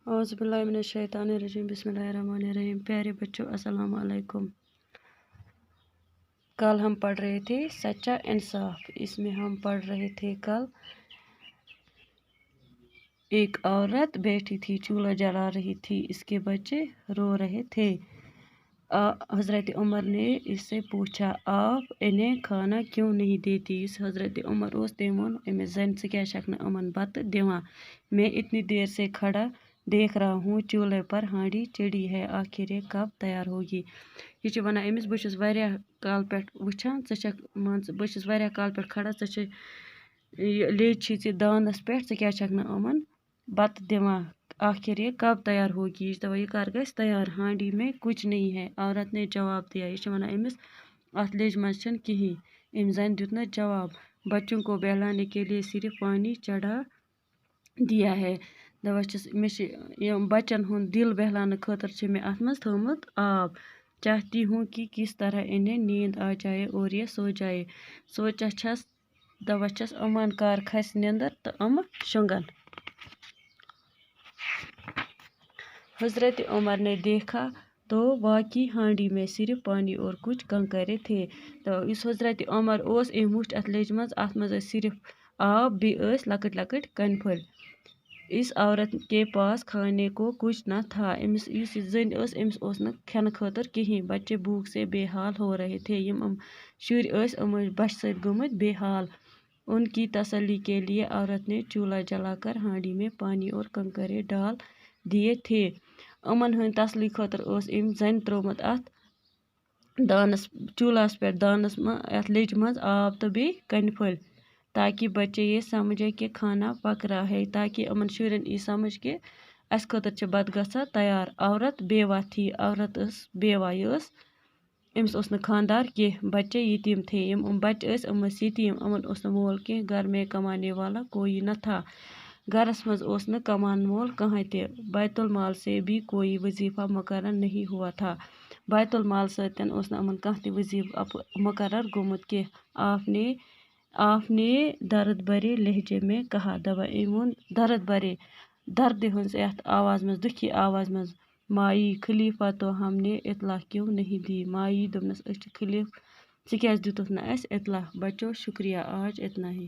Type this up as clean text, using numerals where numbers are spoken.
औज़ुबिल्लाहिमिनश्शैतानिर्रजीम बिस्मिल्लाहिर्रहमानिर्रहीम। प्यारे बच्चों, अस्सलाम वालेकुम। कल हम पढ़ रहे थे सच्चा इंसाफ। इसमें हम पढ़ रहे थे कल एक औरत बैठी थी, चूल्हा जला रही थी, इसके बच्चे रो रहे थे। हज़रत उमर ने इससे पूछा, आप इन्हें खाना क्यों नहीं देती? इस हज़रत उमर उस तेमोन अमिस जन से क्या शक न अमन बत दिवा। मैं इतनी देर से खड़ा देख रहा हूँ, चूल्हे पर हांडी चढ़ी है, आखिर ये कब तैयार होगी? ये वन अमिस बहुत काल पे वुचान बहुत काल पे खड़ा लेज दानस पे क्या न अमन बत दिवा, आखिर ये कब तैयार होगी? दवा ये कर गस तैयार, हांडी में कुछ नहीं है। औरत ने जवाब दिया, ये वन अमिस अत लेज मजन कहीं। अम जन दुत न जवाब, बच्चों को बहलाने के लिए सिर्फ पानी चढ़ा दिया है। दवस बच्चन हुंद दिल बहलाने खतर मे अत मज थोमुत आब। चाहती हूँ कि किस तरह इन्हें नींद आ जाए और ये सो जाए। सोचा छस दवस अमन कर खस निंदर तो अम शुंगन। हज़रत उमर ने देखा तो वाकई हांडी में सिर्फ पानी और कुछ कंकरे थे। तो इस हज़रत उमर उस वुच अत लेज मज अत मज सिर्फ आब बे लकट लकट कन फल। इस औरत के पास खाने को कुछ न था। अमिस जन अमिस न खन खतर कहीं। बच्चे भूख से बेहाल हो रहे थे। यम शुर बश सत गमुत बेहाल। उनकी तसल्ली के लिए औरत ने चूल्हा जलाकर हांडी में पानी और कंकरे डाल दिए थे। अमन हंद तसल्ली खतर जन त्रोमुत अत दानस चूल्हास पे दानस अत लेज मज आब तो बे कन फल, ताकि बच्चे ये समझे कि खाना पक रहा है, ताकि अमन शुरन ई समझ के अस खतर बत गसा तैयार। औरत बेवा थी। औरत बेवा अमिस न खानदार कह, बच्चे यतीम थे। बच्चे यतीम, अमन मोल कह, घर में कमाने वाला कोई न था। घरस मज न कमान मोल कहाँ ते। बैतुल माल से भी कोई वजीफा मुकर्रर नहीं हुआ था। बैतुल माल सतन अमन कहाँ ते वजीफा मुकर्रर गोमुत कह। आपने दर्द भरे लहजे में कहा, दबा इमोन दर्द भरे दर्द हंस आवाज मज दुखी आवाज मज, माई खलीफा तो हमने इतला क्यों नहीं दी? माई दोनस खलीफ क्या दुतुत न इतला। बच्चों शुक्रिया, आज इतना ही।